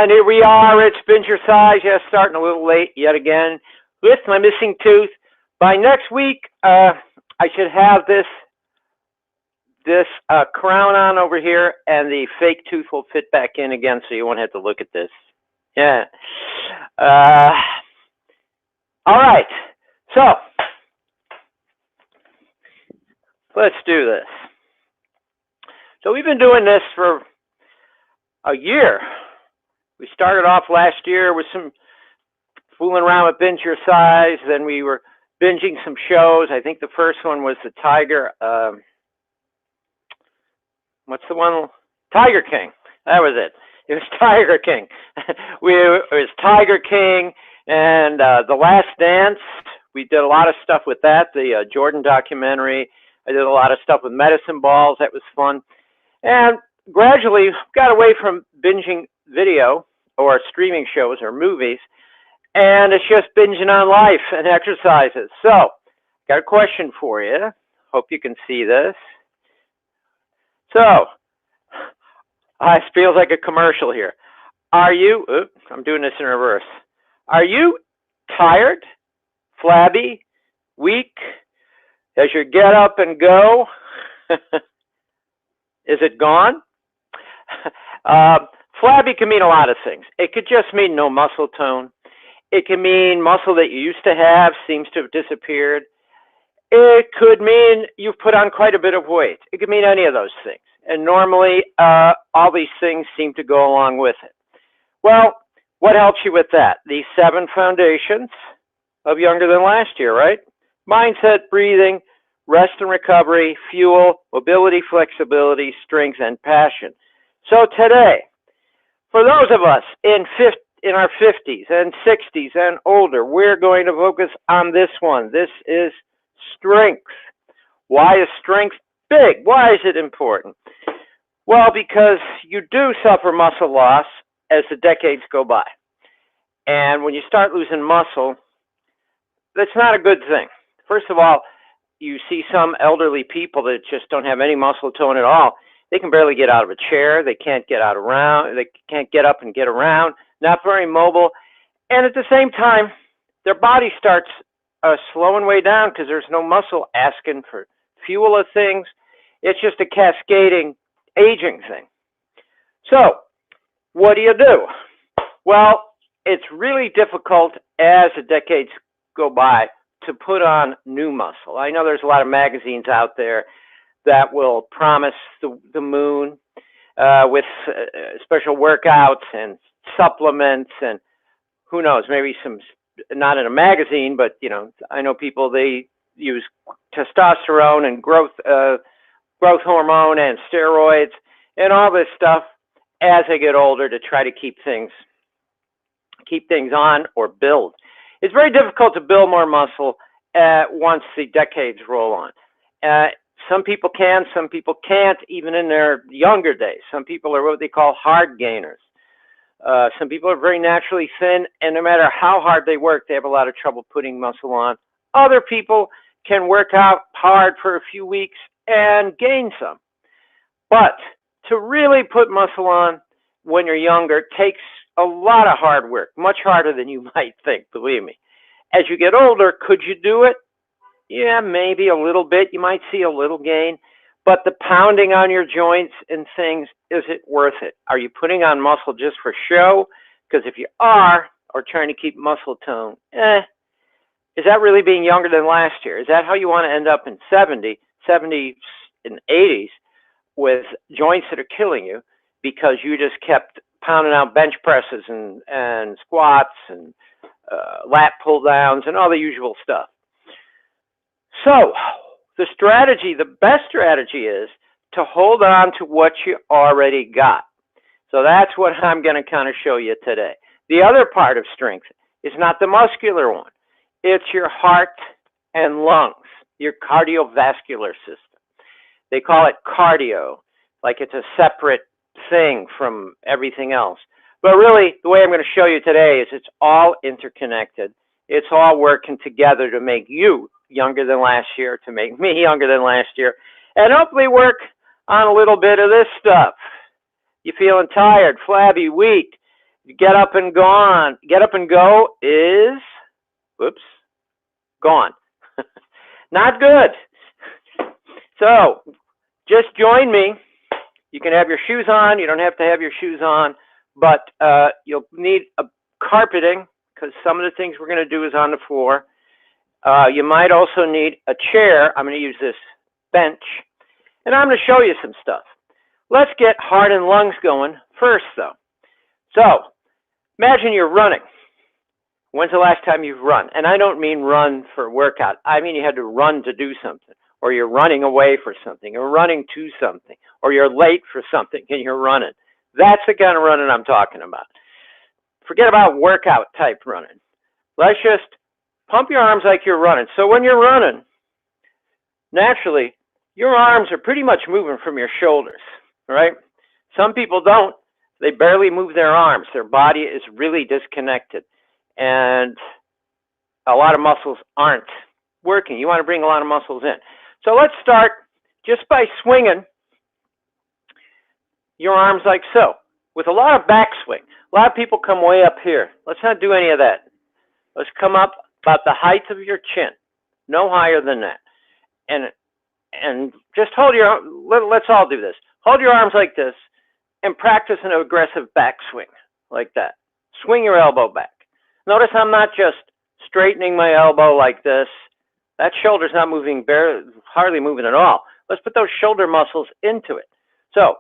And here we are, it's Bingercise, yes, starting a little late yet again with my missing tooth. By next week, I should have this crown on over here, and the fake tooth will fit back in again, so you won't have to look at this. Yeah. All right, so let's do this. So we've been doing this for a year. We started off last year with some fooling around with Bingercise, then we were binging some shows. I think the first one was the Tiger, what's the one? Tiger King. That was it. It was Tiger King. It was Tiger King and The Last Dance. We did a lot of stuff with that, the Jordan documentary. I did a lot of stuff with medicine balls. That was fun. And gradually got away from binging video or streaming shows or movies, and it's just binging on life and exercises. So, got a question for you. Hope you can see this. So, it feels like a commercial here. Are you, I'm doing this in reverse. Are you tired, flabby, weak? Does your get up and go? Is it gone? Flabby can mean a lot of things. It could just mean no muscle tone. It can mean muscle that you used to have seems to have disappeared. It could mean you've put on quite a bit of weight. It could mean any of those things. And normally, all these things seem to go along with it. Well, what helps you with that? These 7 foundations of Younger Than Last Year, right? Mindset, breathing, rest and recovery, fuel, mobility, flexibility, strength, and passion. So today, for those of us in our 50s and 60s and older, we're going to focus on this one. This is strength. Why is strength big? Why is it important? Well, because you do suffer muscle loss as the decades go by. And when you start losing muscle, that's not a good thing. First of all, you see some elderly people that just don't have any muscle tone at all. They can barely get out of a chair. They can't get they can't get up and get around, not very mobile. And at the same time, their body starts slowing way down because there's no muscle asking for fuel of things. It's just a cascading aging thing. So what do? Well, it's really difficult as the decades go by to put on new muscle. I know there's a lot of magazines out there that will promise the moon with special workouts and supplements and who knows, maybe some, not in a magazine, but you know, I know people, they use testosterone and growth hormone and steroids and all this stuff as they get older to try to keep things on or build. It's very difficult to build more muscle once the decades roll on. Some people can, some people can't, even in their younger days. Some people are what they call hard gainers. Some people are very naturally thin, and no matter how hard they work, they have a lot of trouble putting muscle on. Other people can work out hard for a few weeks and gain some. But to really put muscle on when you're younger takes a lot of hard work, much harder than you might think, believe me. As you get older, could you do it? Yeah, maybe a little bit. You might see a little gain. But the pounding on your joints and things, is it worth it? Are you putting on muscle just for show? Because if you are, or trying to keep muscle tone, is that really being younger than last year? Is that how you want to end up in 70s and 80s with joints that are killing you because you just kept pounding out bench presses and squats and lat pull downs and all the usual stuff? So the best strategy is to hold on to what you already got. So that's what I'm going to kind of show you today. The other part of strength is not the muscular one. It's your heart and lungs, your cardiovascular system. They call it cardio, like it's a separate thing from everything else. But really, the way I'm going to show you today is it's all interconnected. It's all working together to make you younger than last year, to make me younger than last year, and hopefully work on a little bit of this stuff. You feeling tired, flabby, weak? Get up and gone. Get up and go is, whoops, gone. Not good. So just join me. You can have your shoes on. You don't have to have your shoes on, but you'll need a carpeting because some of the things we're going to do is on the floor. You might also need a chair. I'm going to use this bench, and I'm going to show you some stuff. Let's get heart and lungs going first, though. So imagine you're running. When's the last time you've run? And I don't mean run for workout. I mean you had to run to do something, or you're running away for something, or running to something, or you're late for something and you're running. That's the kind of running I'm talking about. Forget about workout type running. Let's just pump your arms like you're running. So when you're running, naturally, your arms are pretty much moving from your shoulders, right? Some people don't. They barely move their arms. Their body is really disconnected. And a lot of muscles aren't working. You want to bring a lot of muscles in. So let's start just by swinging your arms like so, with a lot of backswing. A lot of people come way up here. Let's not do any of that. Let's come up about the height of your chin, no higher than that. And just hold your, let's all do this. Hold your arms like this and practice an aggressive backswing like that. Swing your elbow back. Notice I'm not just straightening my elbow like this. That shoulder's not moving, hardly moving at all. Let's put those shoulder muscles into it. So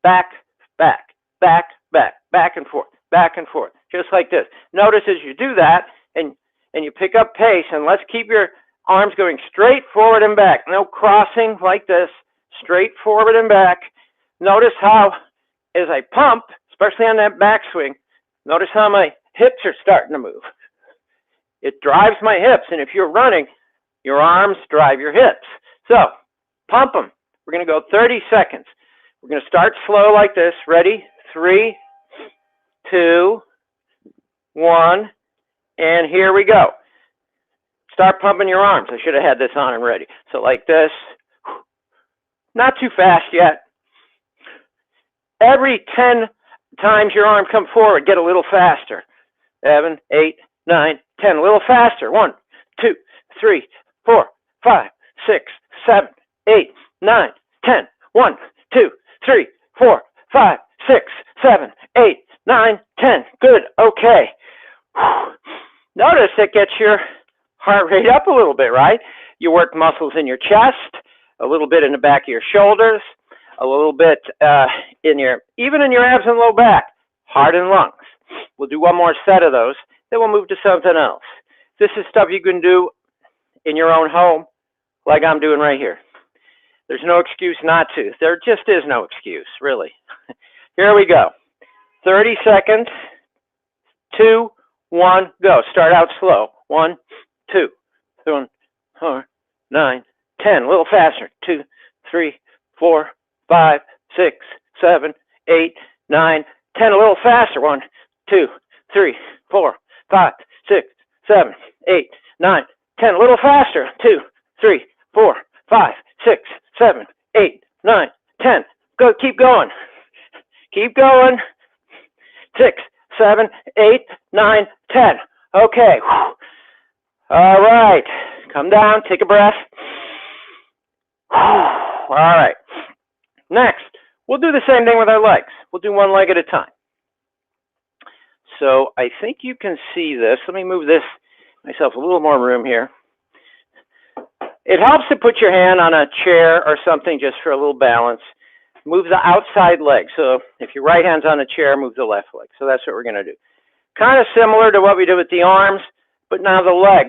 back, back, back, back, back and forth, just like this. Notice as you do that and you pick up pace, and let's keep your arms going straight forward and back. No crossing like this, straight forward and back. Notice how as I pump, especially on that backswing, notice how my hips are starting to move. It drives my hips, and if you're running, your arms drive your hips. So, pump them. We're going to go 30 seconds. We're going to start slow like this. Ready? 3, 2, 1, and here we go. Start pumping your arms. I should have had this on and ready. So like this. Not too fast yet. Every 10 times your arm come forward, get a little faster. 7, 8, 9, 10. A little faster. 1, 2, 3, 4, 5, 6, 7, 8, 9, 10. 1, 2, 3, 4, 5, 6, 7, 8, 9, 10. Good. Okay. Notice it gets your heart rate up a little bit, right? You work muscles in your chest, a little bit in the back of your shoulders, a little bit even in your abs and low back, heart and lungs. We'll do one more set of those, then we'll move to something else. This is stuff you can do in your own home, like I'm doing right here. There's no excuse not to. There just is no excuse, really. Here we go. 30 seconds. 2, 1, go. Start out slow. 1, 2, 3, 4, 9, 10. A little faster. 2, 3, 4, 5, 6, 7, 8, 9, 10. A little faster. 1, 2, 3, 4, 5, 6, 7, 8, 9, 10. A little faster. 2, 3, 4, 5, 6, 7, 8, 9, 10. Go. Keep going. Keep going. 6, 7, 8, 9, 10. Okay. All right. Come down. Take a breath. All right. Next, we'll do the same thing with our legs. We'll do one leg at a time. So I think you can see this. Let me move this myself a little more room here. It helps to put your hand on a chair or something just for a little balance. Move the outside leg. So if your right hand's on the chair, move the left leg. So that's what we're going to do. Kind of similar to what we did with the arms, but now the leg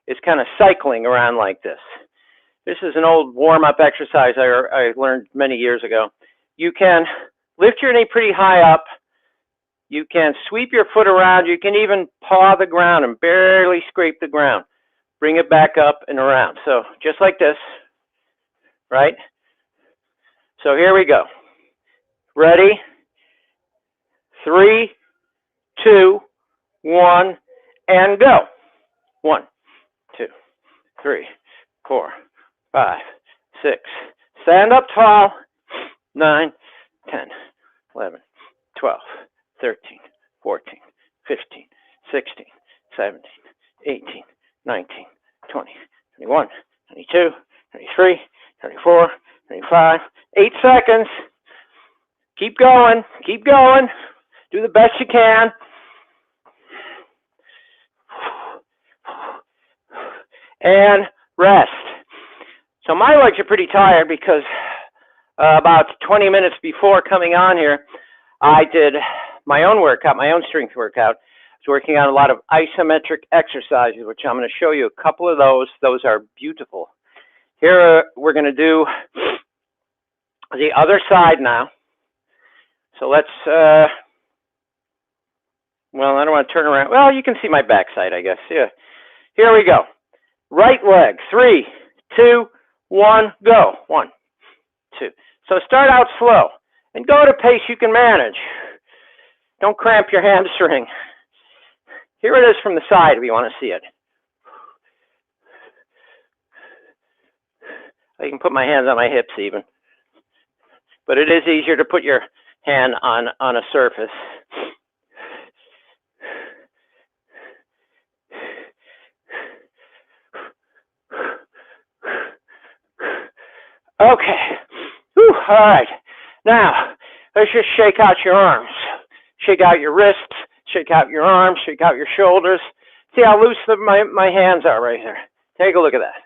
is kind of cycling around like this. This is an old warm-up exercise I learned many years ago. You can lift your knee pretty high up. You can sweep your foot around. You can even paw the ground and barely scrape the ground. Bring it back up and around. So just like this, right? So here we go. Ready? 3, 2, 1, and go. 1, 2, 3, 4, 5, 6. Stand up tall. 9, 10, 11, 12, 13, 14, 15, 16, 17, 18, 19, 20, 21, 22, 23, 24, 25, 8 seconds. Keep going, keep going. Do the best you can. And rest. So my legs are pretty tired because about 20 minutes before coming on here, I did my own workout, my own strength workout. I was working on a lot of isometric exercises, which I'm going to show you a couple of those. Those are beautiful. Here we're going to do the other side now. So let's, well, I don't want to turn around. Well, you can see my backside, I guess. Yeah. Here we go. Right leg. 3, 2, 1, go. 1, 2. So start out slow and go at a pace you can manage. Don't cramp your hamstring. Here it is from the side if you want to see it. I can put my hands on my hips even. But it is easier to put your hand on a surface. Okay. Whew. All right. Now, let's just shake out your arms. Shake out your wrists. Shake out your arms. Shake out your shoulders. See how loose my hands are right there. Take a look at that.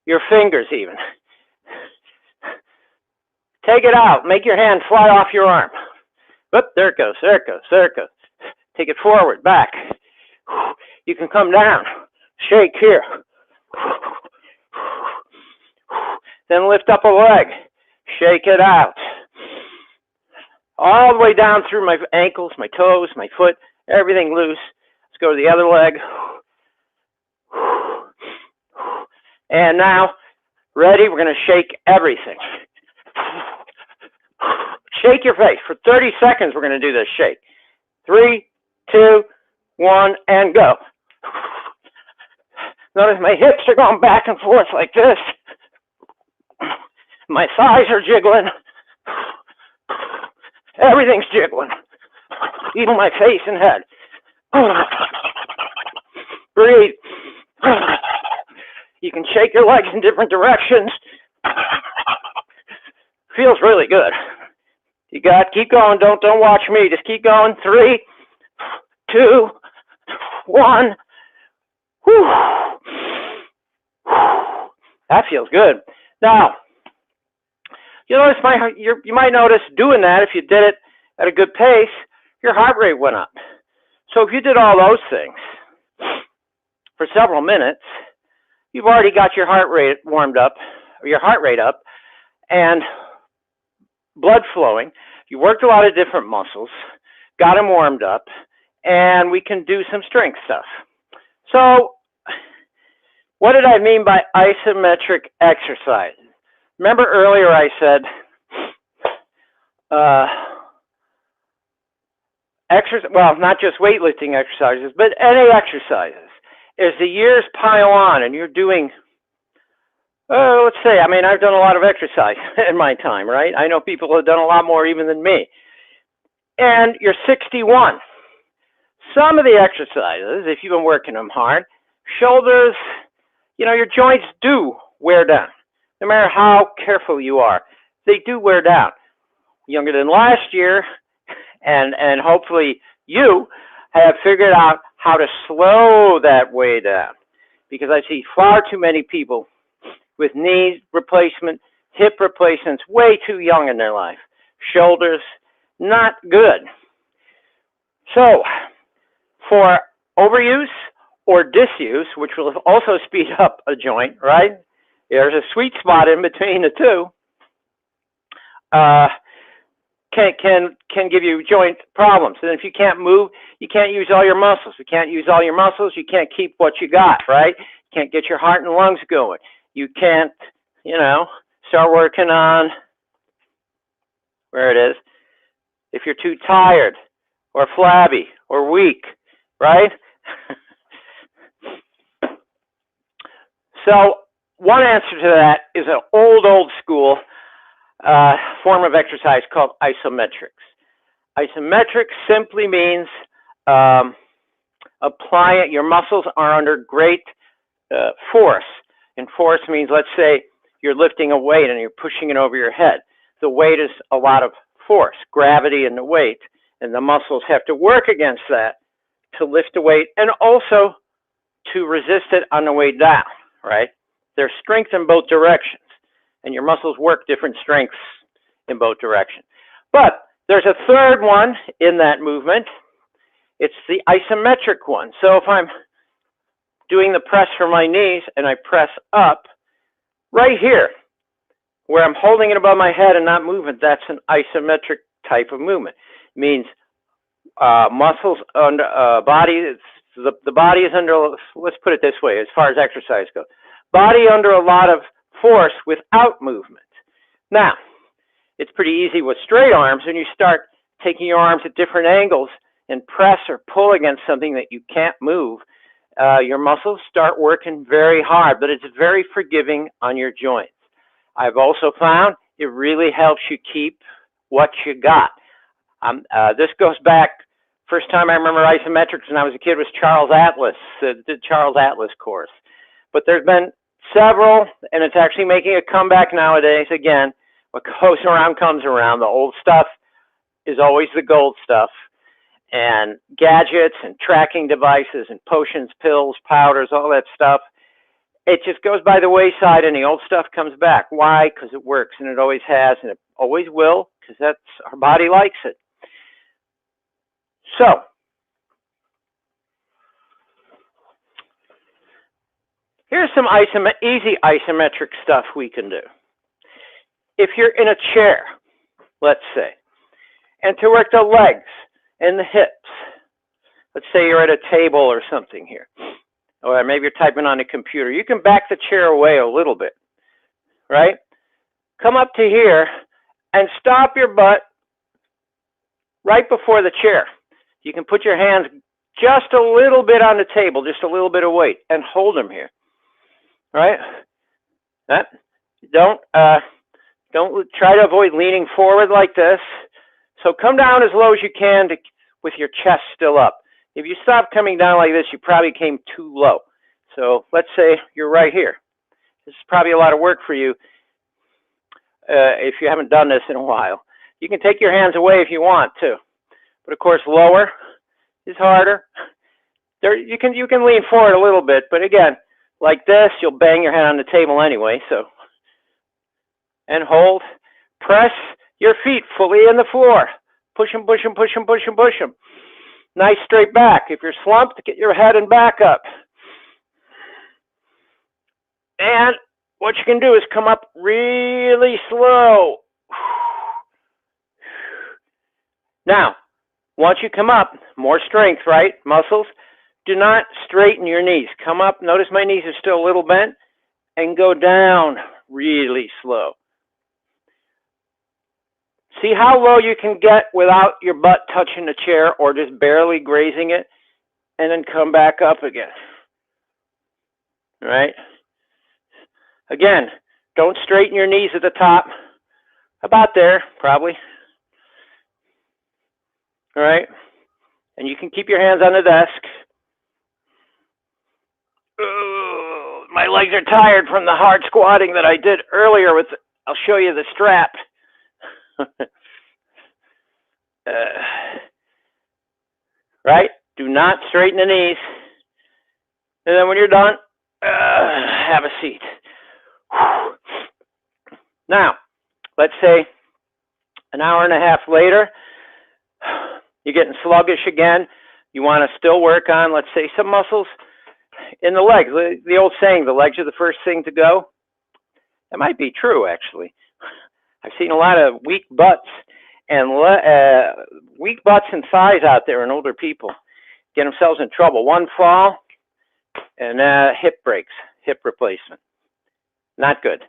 Your fingers even. Take it out. Make your hand fly off your arm. Whoop, there it goes. There it goes. There it goes. Take it forward, back. You can come down. Shake here. Then lift up a leg. Shake it out. All the way down through my ankles, my toes, my foot, everything loose. Let's go to the other leg. And now, ready? We're going to shake everything. Shake your face. For 30 seconds, we're going to do this shake. 3, 2, 1, and go. Notice my hips are going back and forth like this. My thighs are jiggling. Everything's jiggling. Even my face and head. Breathe. You can shake your legs in different directions. Feels really good. You got, keep going. Don't watch me. Just keep going. 3, 2, 1. Whew. That feels good. Now, you notice you might notice doing that, if you did it at a good pace, your heart rate went up. So if you did all those things for several minutes, you've already got your heart rate warmed up, or your heart rate up, and blood flowing. You worked a lot of different muscles, got them warmed up, and we can do some strength stuff. So what did I mean by isometric exercise? Remember earlier I said well, not just weightlifting exercises, but any exercises. As the years pile on and you're doing, let's say, I mean, I've done a lot of exercise in my time, right? I know people who have done a lot more even than me. And you're 61. Some of the exercises, if you've been working them hard, shoulders, you know, your joints do wear down. No matter how careful you are, they do wear down. Younger than last year, and hopefully you have figured out how to slow that way down. Because I see far too many people with knee replacement, hip replacements, way too young in their life. Shoulders, not good. So, for overuse or disuse, which will also speed up a joint, right? There's a sweet spot in between the two. Can give you joint problems. And if you can't move, you can't use all your muscles. You can't use all your muscles, you can't keep what you got, right? You can't get your heart and lungs going. You can't, you know, start working on, where it is, if you're too tired or flabby or weak, right? So one answer to that is an old school form of exercise called isometrics. Isometrics simply means apply it. Your muscles are under great force. And force means, let's say, you're lifting a weight and you're pushing it over your head. The weight is a lot of force, gravity in the weight, and the muscles have to work against that to lift the weight and also to resist it on the way down, right? There's strength in both directions, and your muscles work different strengths in both directions. But there's a third one in that movement. It's the isometric one. So if I'm doing the press for my knees and I press up, right here, where I'm holding it above my head and not moving, that's an isometric type of movement. It means muscles under body. The body is under, let's put it this way, as far as exercise goes. Body under a lot of force without movement. Now, it's pretty easy with straight arms when you start taking your arms at different angles and press or pull against something that you can't move. Your muscles start working very hard, but it's very forgiving on your joints. I've also found it really helps you keep what you got. This goes back, first time I remember isometrics when I was a kid was Charles Atlas, the Charles Atlas course. But there's been several, and it's actually making a comeback nowadays. Again, what goes around comes around. The old stuff is always the gold stuff. And gadgets and tracking devices and potions, pills, powders, all that stuff, it just goes by the wayside and the old stuff comes back. Why? Because it works, and it always has, and it always will, because that's our body likes it. So, here's some easy isometric stuff we can do. If you're in a chair, let's say, and to work the legs and the hips, let's say you're at a table or something here, or maybe you're typing on a computer, you can back the chair away a little bit, right? Come up to here and stop your butt right before the chair. You can put your hands just a little bit on the table, just a little bit of weight, and hold them here, right? Don't try to avoid leaning forward like this. So come down as low as you can with your chest still up. If you stop coming down like this, you probably came too low. So let's say you're right here. This is probably a lot of work for you if you haven't done this in a while. You can take your hands away if you want to. But of course, lower is harder. You can lean forward a little bit, but again, like this, you'll bang your head on the table anyway. So, and hold. Press your feet fully in the floor. Push them, push them, push them, push them, push them. Nice straight back. If you're slumped, get your head and back up. And what you can do is come up really slow. Now, once you come up, more strength, right? Muscles. Do not straighten your knees. Come up. Notice my knees are still a little bent. And go down really slow. See how low you can get without your butt touching the chair or just barely grazing it, and then come back up again. All right? Again, don't straighten your knees at the top. About there, probably. All right? And you can keep your hands on the desk. Ooh, my legs are tired from the hard squatting that I did earlier with, I'll show you the strap. Right? Do not straighten the knees. And then when you're done, have a seat. Now, let's say an hour and a half later, you're getting sluggish again. You want to still work on, let's say, some muscles in the legs. The old saying, the legs are the first thing to go. That might be true, actually. I've seen a lot of weak butts and thighs out there in older people get themselves in trouble. One fall and hip breaks, hip replacement. Not good.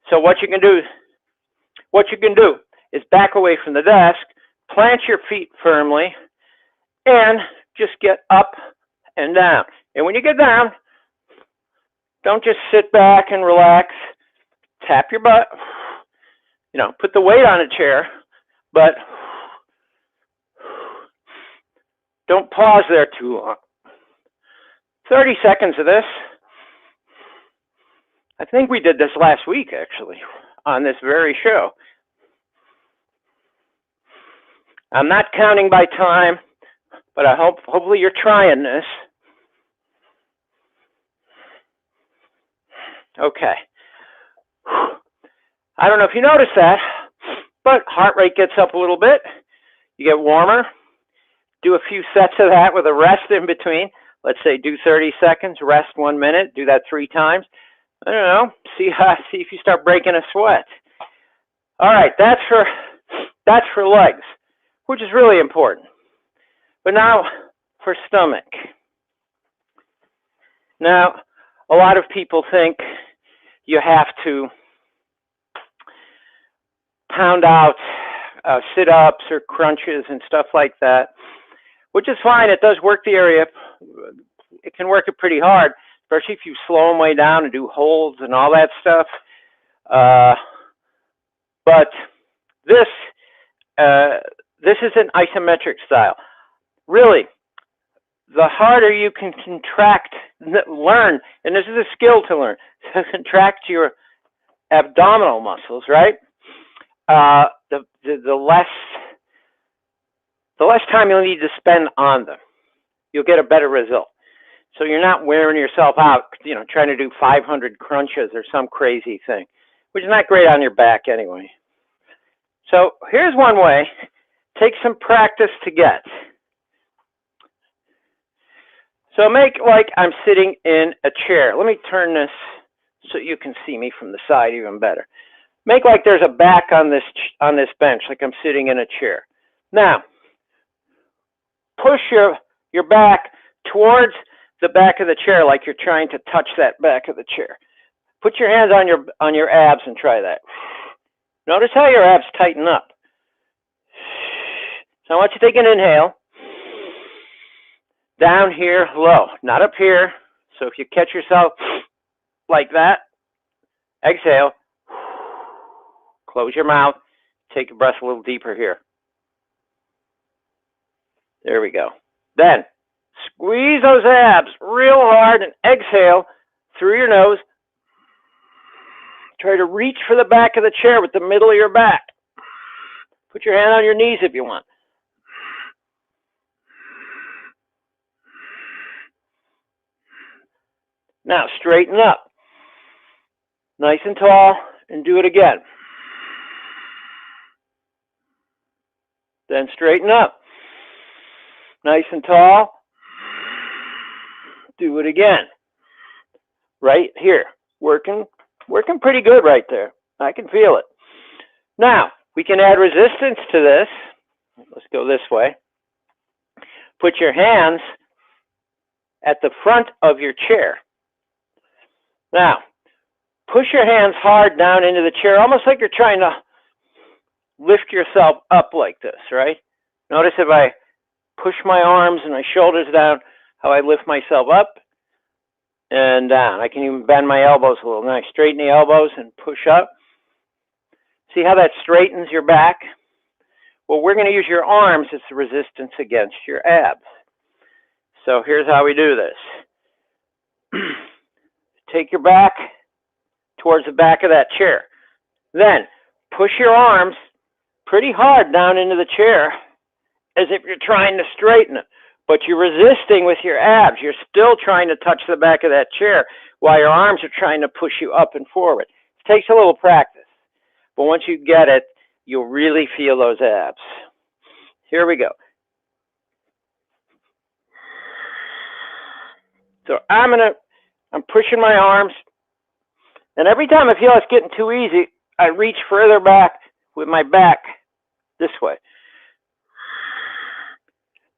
So what you can do is back away from the desk, plant your feet firmly, and just get up and down. And when you get down, don't just sit back and relax. Tap your butt. You know, put the weight on a chair, but Don't pause there too long. 30 seconds of this. I think we did this last week, actually, on this very show. I'm not counting by time, but hopefully you're trying this. Okay. I don't know if you noticed that, but heart rate gets up a little bit. You get warmer. Do a few sets of that with a rest in between. Let's say do 30 seconds, rest 1 minute. Do that 3 times. I don't know. See if you start breaking a sweat. All right, that's for legs, which is really important. But now for stomach. Now, a lot of people think you have to pound out sit-ups or crunches and stuff like that, which is fine. It does work the area. It can work it pretty hard, especially if you slow them way down and do holds and all that stuff. But this is an isometric style. Really, the harder you can learn, and this is a skill to learn, to contract your abdominal muscles, right? The less time you'll need to spend on them, you'll get a better result. So you're not wearing yourself out, trying to do 500 crunches or some crazy thing, which is not great on your back anyway. So here's one way. Take some practice to get. So make like I'm sitting in a chair. Let me turn this so you can see me from the side even better. Make like there's a back on this bench, like I'm sitting in a chair. Now, push your back towards the back of the chair like you're trying to touch that back of the chair. Put your hands on your abs and try that. Notice how your abs tighten up. So I want you to take an inhale. Down here, low, not up here. So if you catch yourself like that, exhale. Close your mouth. Take your breath a little deeper here. There we go. Then squeeze those abs real hard and exhale through your nose. Try to reach for the back of the chair with the middle of your back. Put your hand on your knees if you want. Now straighten up. Nice and tall, and do it again. Then straighten up. Nice and tall. Do it again. Right here. Working pretty good right there. I can feel it. Now, we can add resistance to this. Let's go this way. Put your hands at the front of your chair. Now, push your hands hard down into the chair, almost like you're trying to lift yourself up like this, right? Notice if I push my arms and my shoulders down, how I lift myself up and down. I can even bend my elbows a little. Now I straighten the elbows and push up. See how that straightens your back? Well, we're going to use your arms as the resistance against your abs. So here's how we do this. Take your back towards the back of that chair. Then push your arms pretty hard down into the chair as if you're trying to straighten it. But you're resisting with your abs. You're still trying to touch the back of that chair while your arms are trying to push you up and forward. It takes a little practice. But once you get it, you'll really feel those abs. Here we go. So I'm pushing my arms. And every time I feel it's getting too easy, I reach further back with my back this way.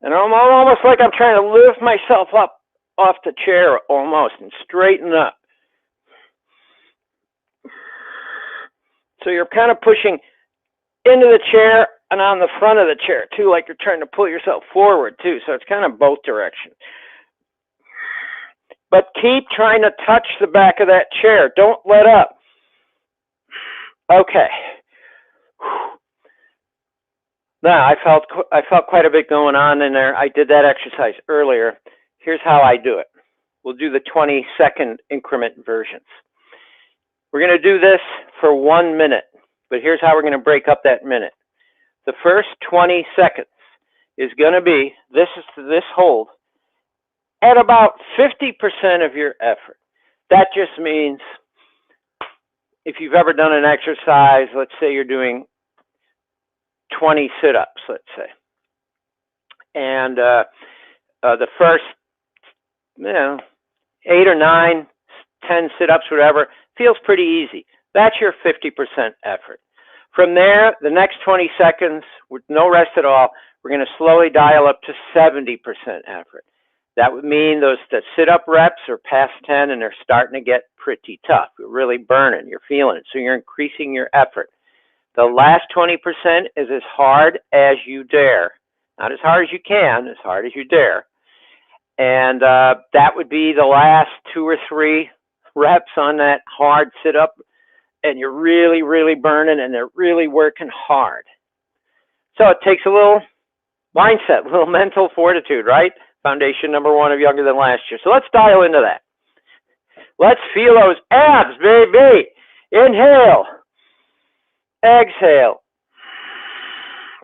And I'm almost like I'm trying to lift myself up off the chair almost and straighten up. So you're kind of pushing into the chair and on the front of the chair too, like you're trying to pull yourself forward too. So it's kind of both directions. But keep trying to touch the back of that chair. Don't let up. Okay. Now, I felt quite a bit going on in there. I did that exercise earlier. Here's how I do it. We'll do the 20-second increment versions. We're going to do this for 1 minute, but here's how we're going to break up that minute. The first 20 seconds is going to be this hold at about 50% of your effort. That just means if you've ever done an exercise, let's say you're doing 20 sit-ups, let's say, and the first, 8 or 9, 10 sit-ups, whatever, feels pretty easy. That's your 50% effort. From there, the next 20 seconds, with no rest at all, we're going to slowly dial up to 70% effort. That would mean the sit-up reps are past 10 and they're starting to get pretty tough. You're really burning, you're feeling it, so you're increasing your effort. The last 20% is as hard as you dare. Not as hard as you can, as hard as you dare. And that would be the last 2 or 3 reps on that hard sit-up, and you're really, really burning, and they're really working hard. So it takes a little mindset, a little mental fortitude, right? Foundation number 1 of Younger Than Last Year. So let's dial into that. Let's feel those abs, baby. Inhale. Exhale.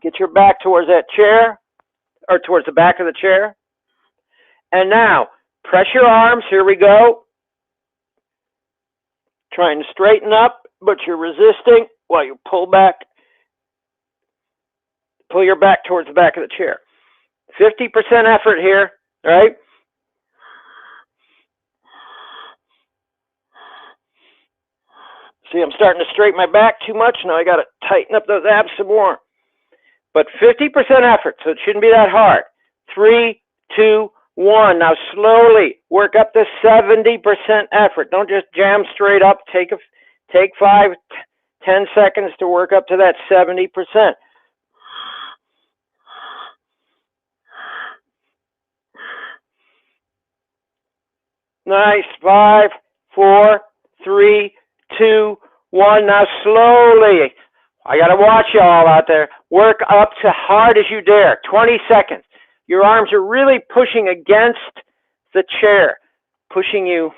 Get your back towards that chair, or towards the back of the chair. And now, press your arms. Here we go. Trying to straighten up, but you're resisting while you pull back. Pull your back towards the back of the chair. 50% effort here, right? See, I'm starting to straighten my back too much. Now I got to tighten up those abs some more. But 50% effort, so it shouldn't be that hard. 3, 2, 1. Now slowly work up to 70% effort. Don't just jam straight up. Take 5, 10 seconds to work up to that 70%. Nice. 5, 4, 3, 2, 1. Now slowly, I got to watch y'all out there. Work up to hard as you dare. 20 seconds. Your arms are really pushing against the chair, pushing you,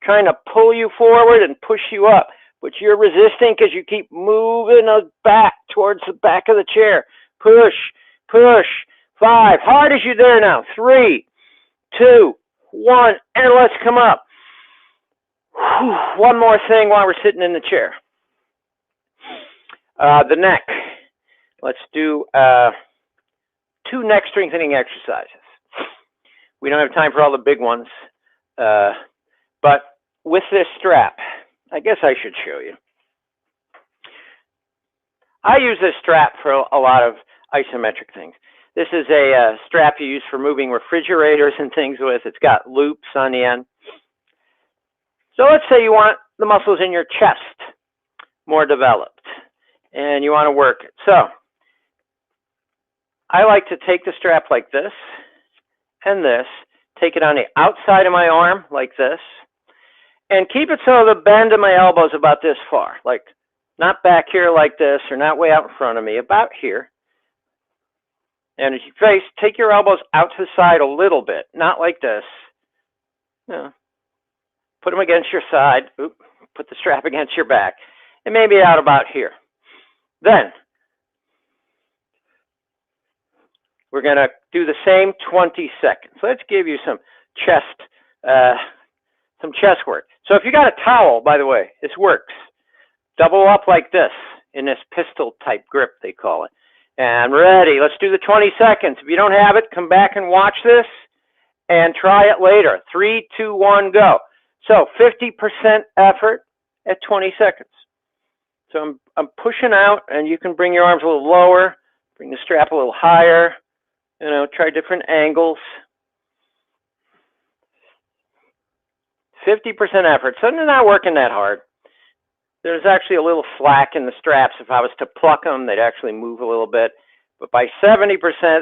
trying to pull you forward and push you up. But you're resisting because you keep moving back towards the back of the chair. Push, push. 5, hard as you dare now. 3, 2, 1, and let's come up. One more thing while we're sitting in the chair. The neck. Let's do 2 neck strengthening exercises. We don't have time for all the big ones, but with this strap, I guess I should show you. I use this strap for a lot of isometric things. This is a strap you use for moving refrigerators and things with. It's got loops on the end. So let's say you want the muscles in your chest more developed, and you want to work it. So I like to take the strap like this and this, take it on the outside of my arm like this, and keep it so the bend of my elbow is about this far, like not back here like this or not way out in front of me, about here. And as you take your elbows out to the side a little bit, not like this. Put them against your side. Put the strap against your back, and maybe out about here. Then we're going to do the same 20 seconds. Let's give you some chest work. So if you got a towel, by the way, this works. Double up like this in this pistol type grip, they call it. And ready. Let's do the 20 seconds. If you don't have it, come back and watch this and try it later. 3, 2, 1, go. So 50% effort at 20 seconds. So I'm pushing out, and you can bring your arms a little lower, bring the strap a little higher, try different angles. 50% effort. So they're not working that hard. There's actually a little slack in the straps. If I was to pluck them, they'd actually move a little bit. But by 70%,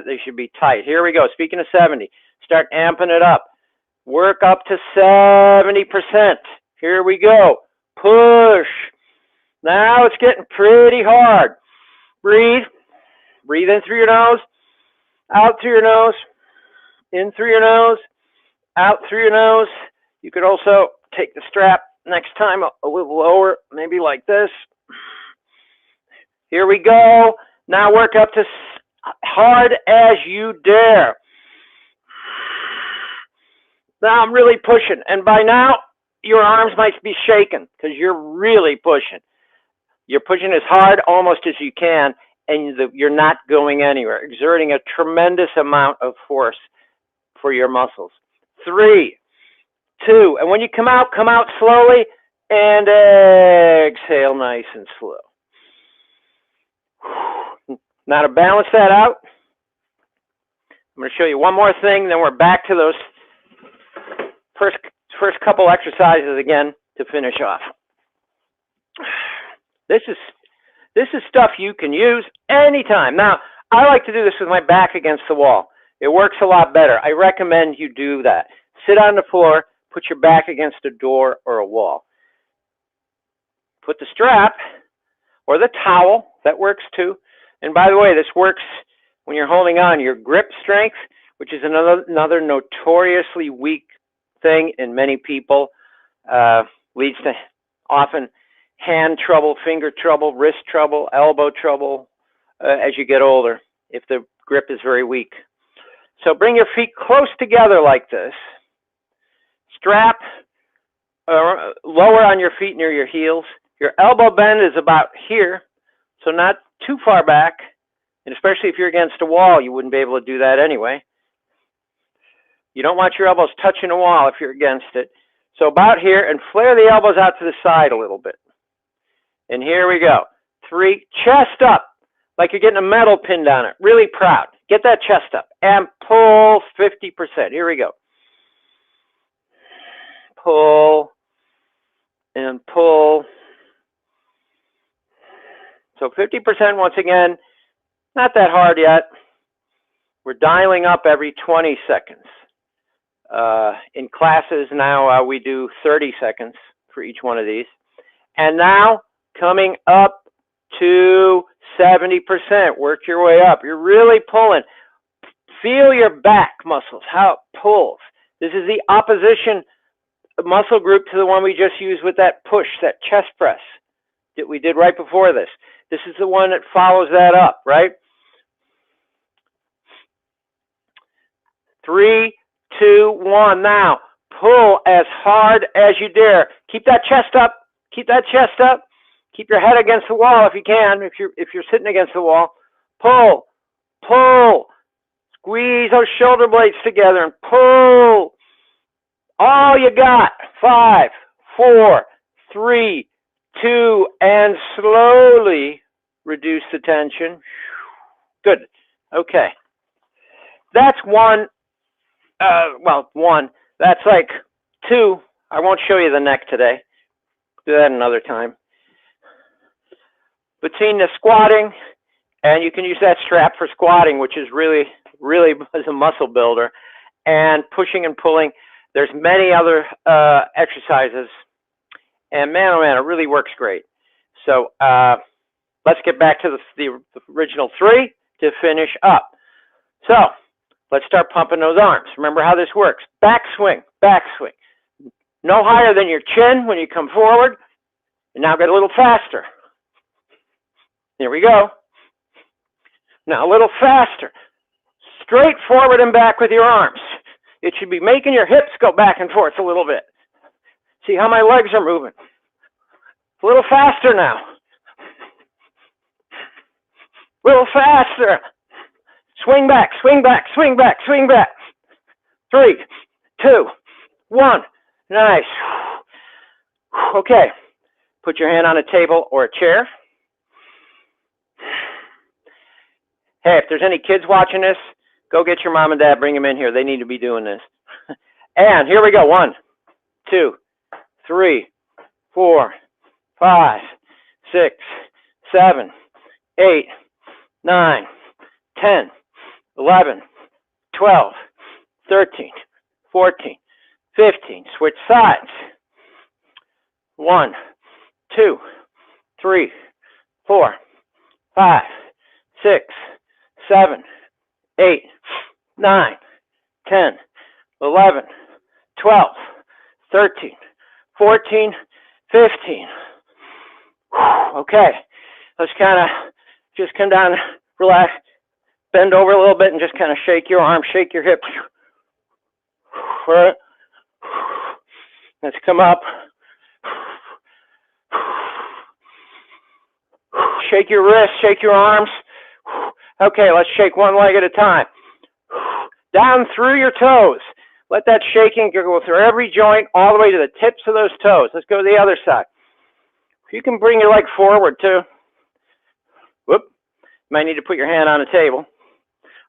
they should be tight. Here we go. Speaking of 70, start amping it up. Work up to 70%. Here we go. Push. Now it's getting pretty hard. Breathe. Breathe in through your nose, out through your nose, in through your nose, out through your nose. You could also take the strap next time a little lower, maybe like this. Here we go. Now work up to hard as you dare. Now I'm really pushing, and by now your arms might be shaking because you're really pushing. You're pushing as hard almost as you can, and you're not going anywhere, exerting a tremendous amount of force for your muscles. 3, 2, and when you come out slowly and exhale nice and slow. Now to balance that out, I'm going to show you one more thing, then we're back to those first couple exercises again to finish off. This is stuff you can use anytime. Now, I like to do this with my back against the wall. It works a lot better. I recommend you do that. Sit on the floor, put your back against a door or a wall. Put the strap or the towel, that works too. And by the way, this works when you're holding on. Your grip strength, which is another notoriously weak thing in many people, leads to often hand trouble, finger trouble, wrist trouble, elbow trouble as you get older if the grip is very weak. So bring your feet close together like this. Strap lower on your feet near your heels. Your elbow bend is about here, so not too far back. And especially if you're against a wall, you wouldn't be able to do that anyway. You don't want your elbows touching the wall if you're against it. So about here, and flare the elbows out to the side a little bit. And here we go. 3, chest up, like you're getting a medal pinned on it. Really proud. Get that chest up. And pull 50%. Here we go. Pull and pull. So 50% once again. Not that hard yet. We're dialing up every 20 seconds. In classes now, we do 30 seconds for each one of these. And now, coming up to 70%. Work your way up. You're really pulling. Feel your back muscles, how it pulls. This is the opposition muscle group to the one we just used with that push, that chest press that we did right before this. This is the one that follows that up, right? 3, 2, 1. Now, pull as hard as you dare. Keep that chest up. Keep that chest up. Keep your head against the wall if you can. If you're sitting against the wall, pull, pull. Squeeze those shoulder blades together and pull. All you got. 5, 4, 3, 2, and slowly reduce the tension. Good. Okay. That's one. One. That's like 2. I won't show you the neck today. Do that another time. Between the squatting, and you can use that strap for squatting, which is really is a muscle builder, and pushing and pulling. There's many other exercises, and man, oh man, it really works great. So let's get back to the original 3 to finish up. So let's start pumping those arms. Remember how this works. Back swing, no higher than your chin when you come forward. And now get a little faster. Here we go. Now a little faster. Straight forward and back with your arms. It should be making your hips go back and forth a little bit. See how my legs are moving. A little faster now. A little faster. Swing back, swing back, swing back, swing back. 3, 2, 1. Nice. Okay. Put your hand on a table or a chair. Hey, if there's any kids watching this, go get your mom and dad, bring them in here. They need to be doing this. And here we go. 1, 2, 3, 4, 5, 6, 7, 8, 9, 10, 11, 12, 13, 14, 15. Switch sides. 1, 2, 3, 4, 5, 6, 7, 8, 9, 10, 11, 12, 13, 14, 15. Okay, let's kind of just come down, relax, bend over a little bit, and just kind of shake your arms, shake your hips. Let's come up. Shake your wrists, shake your arms. Okay, let's shake one leg at a time. Down through your toes. Let that shaking go through every joint all the way to the tips of those toes. Let's go to the other side. You can bring your leg forward too. Whoop. You might need to put your hand on a table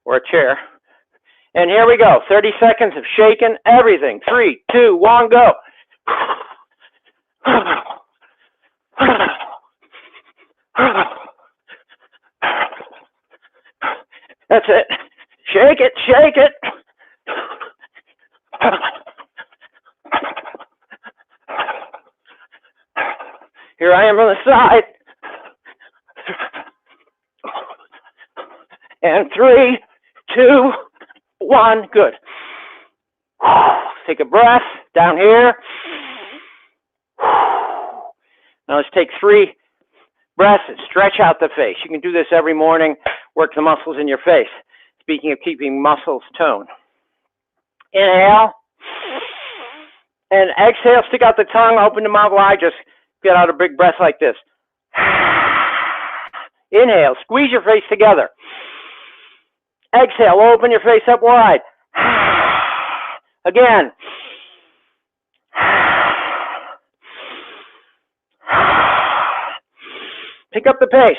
or a chair. And here we go. 30 seconds of shaking everything. 3, 2, 1, go. That's it. Shake it, shake it. Here I am on the side. And 3, 2, 1, good. Take a breath down here. Now let's take 3 breaths and stretch out the face. You can do this every morning, work the muscles in your face. Speaking of keeping muscles toned. Inhale. And exhale, stick out the tongue, open the mouth wide, just get out a big breath like this. Inhale, squeeze your face together. Exhale, open your face up wide. Again. Pick up the pace.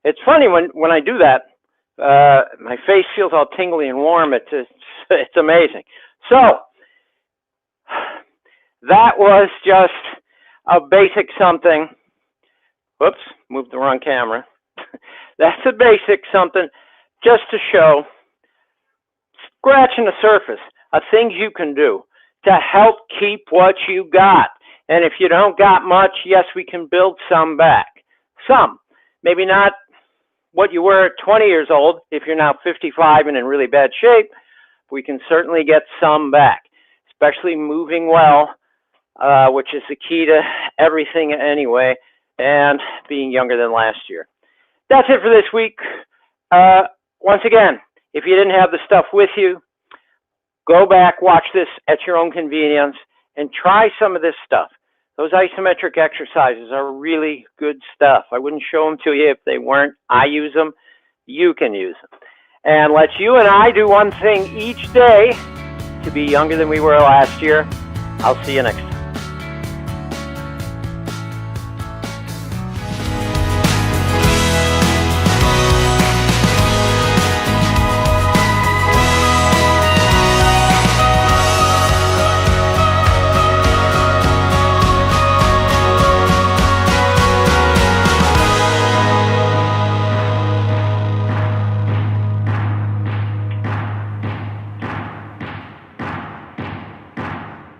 It's funny when I do that, my face feels all tingly and warm. It's amazing. So that was just a basic something. Whoops, moved the wrong camera. That's a basic something just to show, scratching the surface of things you can do to help keep what you got. And if you don't got much, yes, we can build some back. Some. Maybe not what you were at 20 years old. If you're now 55 and in really bad shape, we can certainly get some back, especially moving well, which is the key to everything anyway, and being younger than last year. That's it for this week. Once again, if you didn't have the stuff with you, go back, watch this at your own convenience, and try some of this stuff. Those isometric exercises are really good stuff. I wouldn't show them to you if they weren't. I use them. You can use them. And let's you and I do one thing each day to be younger than we were last year. I'll see you next time.